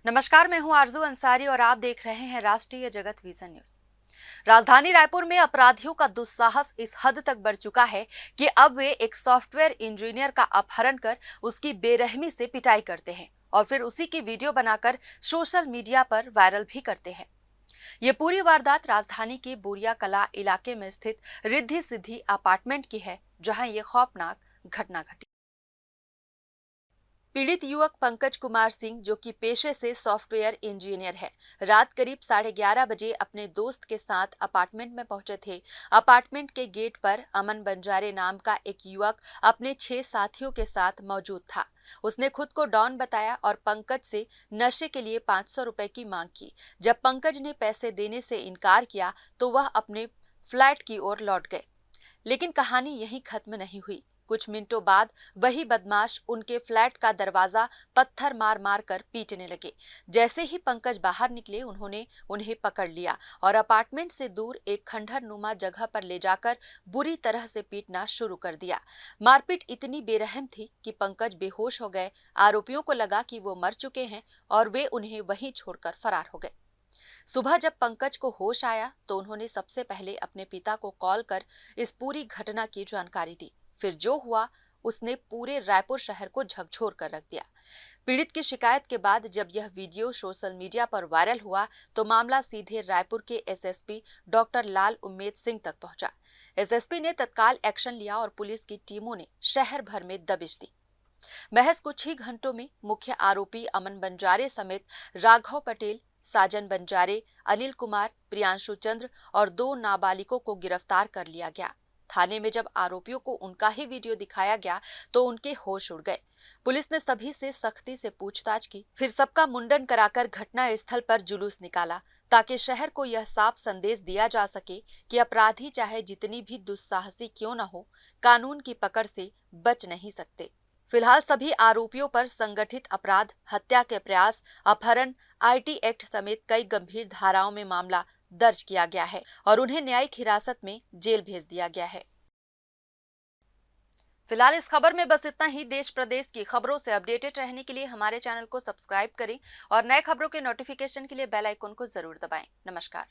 नमस्कार, मैं हूं आरजू अंसारी और आप देख रहे हैं राष्ट्रीय जगत विजन न्यूज। राजधानी रायपुर में अपराधियों का दुस्साहस इस हद तक बढ़ चुका है कि अब वे एक सॉफ्टवेयर इंजीनियर का अपहरण कर उसकी बेरहमी से पिटाई करते हैं और फिर उसी की वीडियो बनाकर सोशल मीडिया पर वायरल भी करते हैं। ये पूरी वारदात राजधानी के बोरिया कला इलाके में स्थित रिद्धि सिद्धि अपार्टमेंट की है, जहां ये खौफनाक घटना घटी। पीड़ित युवक पंकज कुमार सिंह, जो कि पेशे से सॉफ्टवेयर इंजीनियर है, रात करीब 11:30 बजे अपने दोस्त के साथ अपार्टमेंट में पहुंचे थे। अपार्टमेंट के गेट पर अमन बंजारे नाम का एक युवक अपने 6 साथियों के साथ मौजूद था। उसने खुद को डॉन बताया और पंकज से नशे के लिए 500 रुपए की मांग की। जब पंकज ने पैसे देने से इनकार किया तो वह अपने फ्लैट की ओर लौट गए। लेकिन कहानी यहीं खत्म नहीं हुई। कुछ मिनटों बाद वही बदमाश उनके फ्लैट का दरवाजा पत्थर मार मार कर पीटने लगे। जैसे ही पंकज बाहर निकले, उन्होंने उन्हें पकड़ लिया और अपार्टमेंट से दूर एक खंडहर नुमा जगह पर ले जाकर बुरी तरह से पीटना शुरू कर दिया। मारपीट इतनी बेरहम थी कि पंकज बेहोश हो गए। आरोपियों को लगा कि वो मर चुके हैं और वे उन्हें वहीं छोड़कर फरार हो गए। सुबह जब पंकज को होश आया तो उन्होंने सबसे पहले अपने पिता को कॉल कर इस पूरी घटना की जानकारी दी। फिर जो हुआ उसने पूरे रायपुर शहर को झकझोर कर रख दिया। पीड़ित की शिकायत के बाद जब यह वीडियो सोशल मीडिया पर वायरल हुआ तो मामला सीधे रायपुर के एसएसपी डॉक्टर लाल उम्मेद सिंह तक पहुंचा। एसएसपी ने तत्काल एक्शन लिया और पुलिस की टीमों ने शहर भर में दबिश दी। महज कुछ ही घंटों में मुख्य आरोपी अमन बंजारे समेत राघव पटेल, साजन बंजारे, अनिल कुमार, प्रियांशु चंद्र और 2 नाबालिगों को गिरफ्तार कर लिया गया। थाने में जब आरोपियों को उनका ही वीडियो दिखाया गया तो उनके होश उड़ गए। पुलिस ने सभी से सख्ती से पूछताछ की, फिर सबका मुंडन कराकर घटना स्थल पर जुलूस निकाला ताकि शहर को यह साफ संदेश दिया जा सके कि अपराधी चाहे जितनी भी दुस्साहसी क्यों न हो, कानून की पकड़ से बच नहीं सकते। फिलहाल सभी आरोपियों पर संगठित अपराध, हत्या के प्रयास, अपहरण, आईटी एक्ट समेत कई गंभीर धाराओं में मामला दर्ज किया गया है और उन्हें न्यायिक हिरासत में जेल भेज दिया गया है। फिलहाल इस खबर में बस इतना ही। देश प्रदेश की खबरों से अपडेटेड रहने के लिए हमारे चैनल को सब्सक्राइब करें और नए खबरों के नोटिफिकेशन के लिए बेल आइकन को जरूर दबाएं। नमस्कार।